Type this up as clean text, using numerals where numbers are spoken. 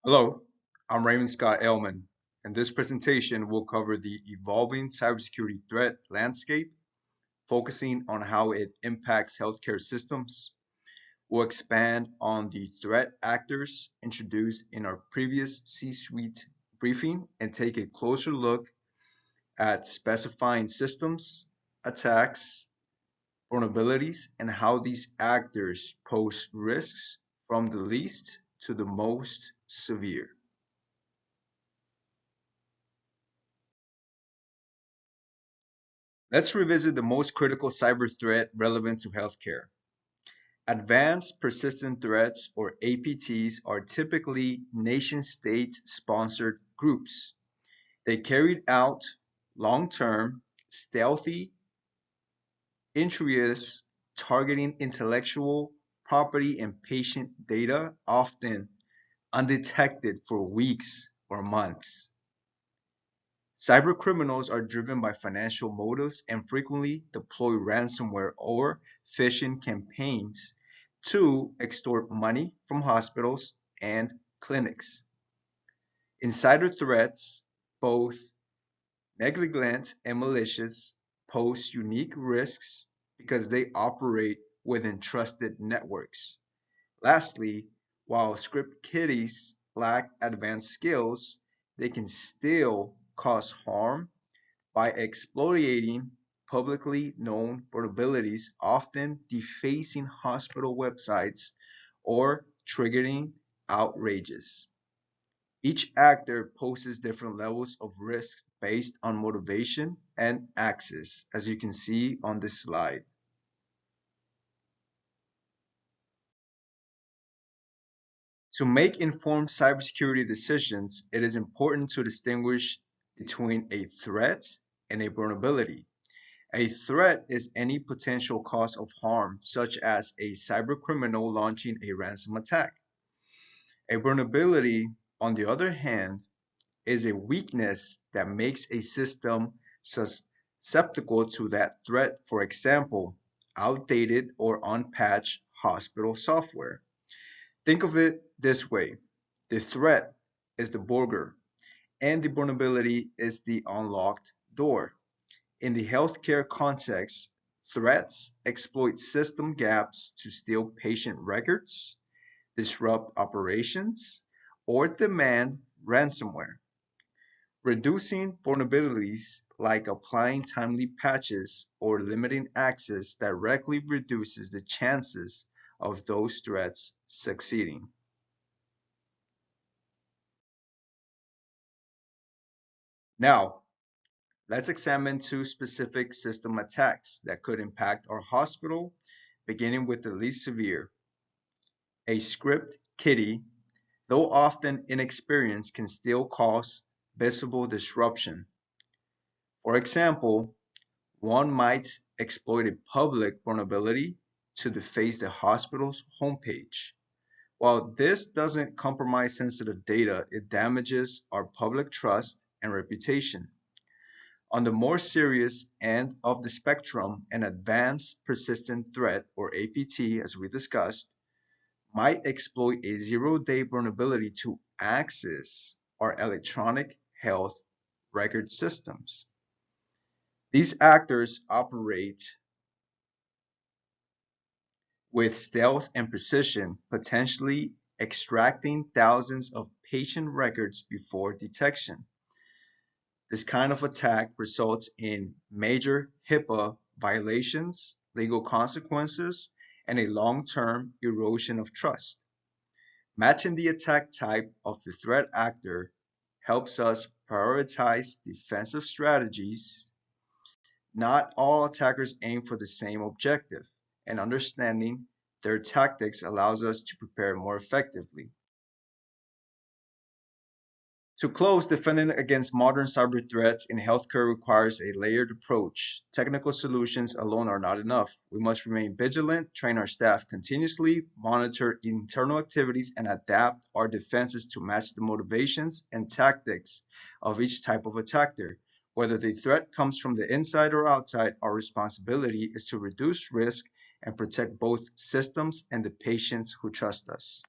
Hello, I'm Raymond Scott Elman, and this presentation will cover the evolving cybersecurity threat landscape, focusing on how it impacts healthcare systems. We'll expand on the threat actors introduced in our previous C-suite briefing and take a closer look at specifying systems, attacks, vulnerabilities, and how these actors pose risks from the least to the most severe. Let's revisit the most critical cyber threat relevant to healthcare. Advanced persistent threats, or APTs, are typically nation-state sponsored groups. They carried out long-term, stealthy, intruders targeting intellectual property and patient data, often undetected for weeks or months. Cybercriminals are driven by financial motives and frequently deploy ransomware or phishing campaigns to extort money from hospitals and clinics. Insider threats, both negligent and malicious, pose unique risks because they operate within trusted networks. Lastly, while script kiddies lack advanced skills, they can still cause harm by exploiting publicly known vulnerabilities, often defacing hospital websites or triggering outrages. Each actor poses different levels of risk based on motivation and access, as you can see on this slide. To make informed cybersecurity decisions, it is important to distinguish between a threat and a vulnerability. A threat is any potential cause of harm, such as a cybercriminal launching a ransom attack. A vulnerability, on the other hand, is a weakness that makes a system susceptible to that threat, for example, outdated or unpatched hospital software. Think of it this way: the threat is the burglar, and the vulnerability is the unlocked door. In the healthcare context, threats exploit system gaps to steal patient records, disrupt operations, or demand ransomware. Reducing vulnerabilities, like applying timely patches or limiting access, directly reduces the chances of those threats succeeding. Now, let's examine two specific system attacks that could impact our hospital, beginning with the least severe. A script kiddie, though often inexperienced, can still cause visible disruption. For example, one might exploit a public vulnerability to deface the hospital's homepage. While this doesn't compromise sensitive data, it damages our public trust and reputation. On the more serious end of the spectrum, an advanced persistent threat, or APT, as we discussed, might exploit a zero-day vulnerability to access our electronic health record systems. These actors operate with stealth and precision, potentially extracting thousands of patient records before detection. This kind of attack results in major HIPAA violations, legal consequences, and a long-term erosion of trust. Matching the attack type of the threat actor helps us prioritize defensive strategies. Not all attackers aim for the same objective, and understanding their tactics allows us to prepare more effectively. To close, defending against modern cyber threats in healthcare requires a layered approach. Technical solutions alone are not enough. We must remain vigilant, train our staff continuously, monitor internal activities, and adapt our defenses to match the motivations and tactics of each type of attacker. Whether the threat comes from the inside or outside, our responsibility is to reduce risk and protect both systems and the patients who trust us.